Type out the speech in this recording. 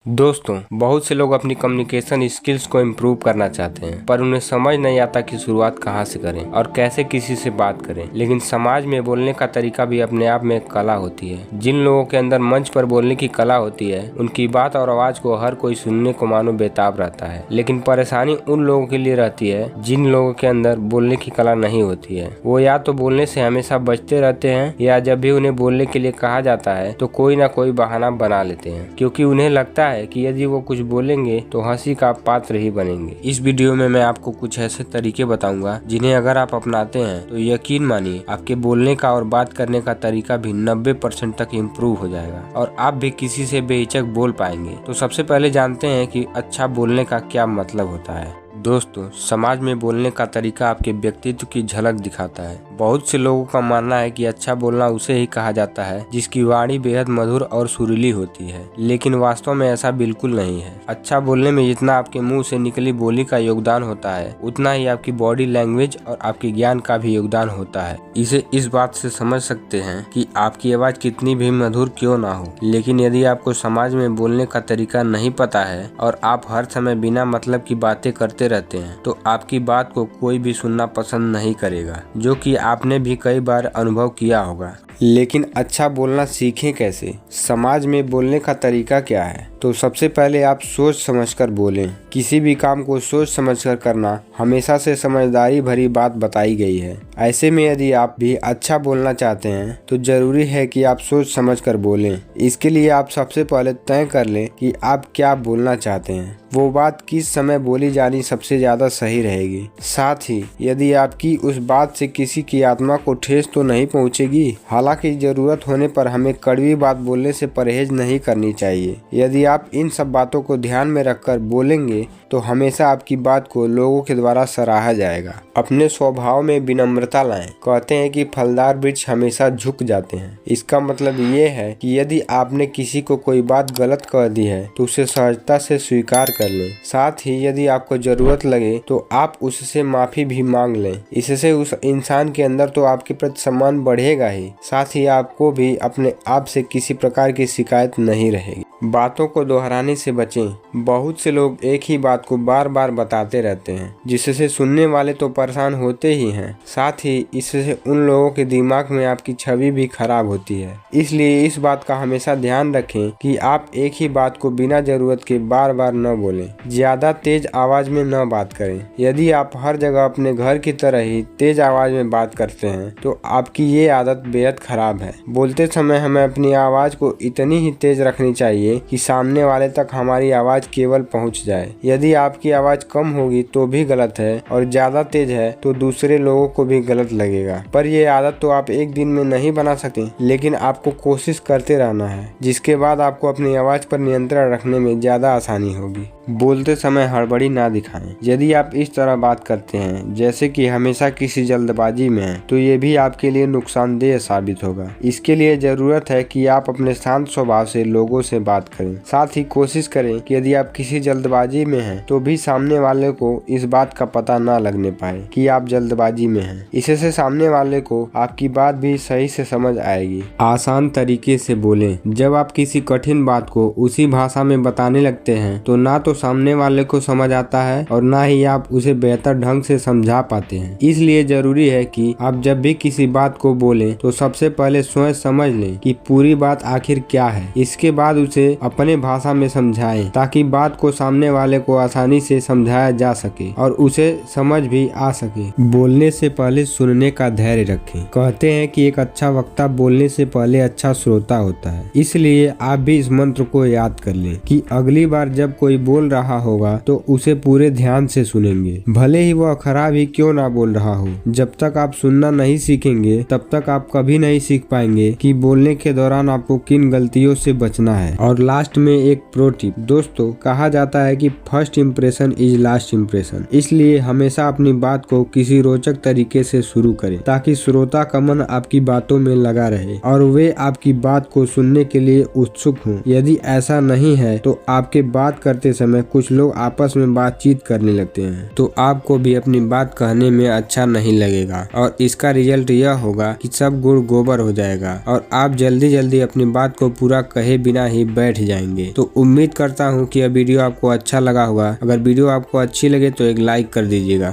दोस्तों, बहुत से लोग अपनी कम्युनिकेशन स्किल्स को इम्प्रूव करना चाहते हैं, पर उन्हें समझ नहीं आता कि शुरुआत कहाँ से करें और कैसे किसी से बात करें। लेकिन समाज में बोलने का तरीका भी अपने आप में एक कला होती है। जिन लोगों के अंदर मंच पर बोलने की कला होती है, उनकी बात और आवाज को हर कोई सुनने को मानो बेताब रहता है। लेकिन परेशानी उन लोगों के लिए रहती है जिन लोगों के अंदर बोलने की कला नहीं होती है। वो या तो बोलने से हमेशा बचते रहते हैं, या जब भी उन्हें बोलने के लिए कहा जाता है तो कोई ना कोई बहाना बना लेते हैं, क्योंकि उन्हें लगता है कि यदि वो कुछ बोलेंगे तो हंसी का पात्र ही बनेंगे। इस वीडियो में मैं आपको कुछ ऐसे तरीके बताऊंगा जिन्हें अगर आप अपनाते हैं तो यकीन मानिए आपके बोलने का और बात करने का तरीका भी 90% तक इम्प्रूव हो जाएगा और आप भी किसी से बेहिचक बोल पाएंगे। तो सबसे पहले जानते हैं कि अच्छा बोलने का क्या मतलब होता है। दोस्तों, समाज में बोलने का तरीका आपके व्यक्तित्व की झलक दिखाता है। बहुत से लोगों का मानना है कि अच्छा बोलना उसे ही कहा जाता है जिसकी वाणी बेहद मधुर और सुरीली होती है, लेकिन वास्तव में ऐसा बिल्कुल नहीं है। अच्छा बोलने में जितना आपके मुंह से निकली बोली का योगदान होता है, उतना ही आपकी बॉडी लैंग्वेज और आपके ज्ञान का भी योगदान होता है। इसे इस बात से समझ सकते हैं कि आपकी आवाज कितनी भी मधुर क्यों ना हो, लेकिन यदि आपको समाज में बोलने का तरीका नहीं पता है और आप हर समय बिना मतलब की बातें करते रहते हैं, तो आपकी बात को कोई भी सुनना पसंद नहीं करेगा, जो कि आपने भी कई बार अनुभव किया होगा। लेकिन अच्छा बोलना सीखें कैसे? समाज में बोलने का तरीका क्या है? तो सबसे पहले आप सोच समझकर बोलें। किसी भी काम को सोच समझकर करना हमेशा से समझदारी भरी बात बताई गई है। ऐसे में यदि आप भी अच्छा बोलना चाहते हैं तो जरूरी है कि आप सोच समझकर बोलें। इसके लिए आप सबसे पहले तय कर लें कि आप क्या बोलना चाहते हैं, वो बात किस समय बोली जानी सबसे ज्यादा सही रहेगी। साथ ही यदि आपकी उस बात से किसी की आत्मा को ठेस तो नहीं पहुंचेगी। हालांकि जरूरत होने पर हमें कड़वी बात बोलने से परहेज नहीं करनी चाहिए। यदि आप इन सब बातों को ध्यान में रखकर बोलेंगे तो हमेशा आपकी बात को लोगों के द्वारा सराहा जाएगा। अपने स्वभाव में विनम्रता लाएं। कहते हैं कि फलदार वृक्ष हमेशा झुक जाते हैं। इसका मतलब ये है कि यदि आपने किसी को कोई बात गलत कह दी है तो उसे सहजता से स्वीकार कर लें। साथ ही यदि आपको जरूरत लगे तो आप उससे माफी भी मांग लें। इससे उस इंसान के अंदर तो आपके प्रति सम्मान बढ़ेगा ही, साथ ही आपको भी अपने आप से किसी प्रकार की शिकायत नहीं रहेगी। बातों को दोहराने से बचें। बहुत से लोग एक ही बात को बार बार बताते रहते हैं, जिससे सुनने वाले तो परेशान होते ही हैं, साथ ही इससे उन लोगों के दिमाग में आपकी छवि भी खराब होती है। इसलिए इस बात का हमेशा ध्यान रखें कि आप एक ही बात को बिना जरूरत के बार बार न बोलें। ज्यादा तेज आवाज में न बात करें। यदि आप हर जगह अपने घर की तरह ही तेज आवाज में बात करते हैं तो आपकी ये आदत बेहद खराब है। बोलते समय हमें अपनी आवाज को इतनी ही तेज रखनी चाहिए कि सामने वाले तक हमारी आवाज केवल पहुंच जाए। यदि आपकी आवाज कम होगी तो भी गलत है, और ज्यादा तेज है तो दूसरे लोगों को भी गलत लगेगा। पर ये आदत तो आप एक दिन में नहीं बना सकते, लेकिन आपको कोशिश करते रहना है, जिसके बाद आपको अपनी आवाज पर नियंत्रण रखने में ज्यादा आसानी होगी। बोलते समय हड़बड़ी ना दिखाएं। यदि आप इस तरह बात करते हैं जैसे कि हमेशा किसी जल्दबाजी में हैं, तो ये भी आपके लिए नुकसानदेह साबित होगा। इसके लिए जरूरत है कि आप अपने शांत स्वभाव से लोगों से बात करें। साथ ही कोशिश करें कि यदि आप किसी जल्दबाजी में हैं तो भी सामने वाले को इस बात का पता ना लगने पाए कि आप जल्दबाजी में हैं। इससे सामने वाले को आपकी बात भी सही से समझ आएगी। आसान तरीके से बोलें। जब आप किसी कठिन बात को उसी भाषा में बताने लगते हैं तो ना तो सामने वाले को समझ आता है और ना ही आप उसे बेहतर ढंग से समझा पाते हैं। इसलिए जरूरी है कि आप जब भी किसी बात को बोलें तो सबसे पहले स्वयं समझ लें कि पूरी बात आखिर क्या है। इसके बाद उसे अपने भाषा में समझाएं, ताकि बात को सामने वाले को आसानी से समझाया जा सके और उसे समझ भी आ सके। बोलने से पहले सुनने का धैर्य रखें। कहते हैं कि एक अच्छा वक्ता बोलने से पहले अच्छा श्रोता होता है। इसलिए आप भी इस मंत्र को याद कर लें कि अगली बार जब कोई बोल रहा होगा तो उसे पूरे ध्यान से सुनेंगे, भले ही वह खराब ही क्यों ना बोल रहा हो। जब तक आप सुनना नहीं सीखेंगे तब तक आप कभी नहीं सीख पाएंगे कि बोलने के दौरान आपको किन गलतियों से बचना है। और लास्ट में एक प्रो टिप। दोस्तों, कहा जाता है कि first impression is last impression. इसलिए हमेशा अपनी बात को किसी रोचक तरीके से शुरू करें, ताकि श्रोता का मन आपकी बातों में लगा रहे और वे आपकी बात को सुनने के लिए उत्सुक हों। यदि ऐसा नहीं है तो आपके बात करते समय समय कुछ लोग आपस में बातचीत करने लगते हैं तो आपको भी अपनी बात कहने में अच्छा नहीं लगेगा और इसका रिजल्ट यह होगा कि सब गुड़ गोबर हो जाएगा और आप जल्दी जल्दी अपनी बात को पूरा कहे बिना ही बैठ जाएंगे। तो उम्मीद करता हूँ कि यह वीडियो आपको अच्छा लगा होगा। अगर वीडियो आपको अच्छी लगे तो एक लाइक कर दीजिएगा।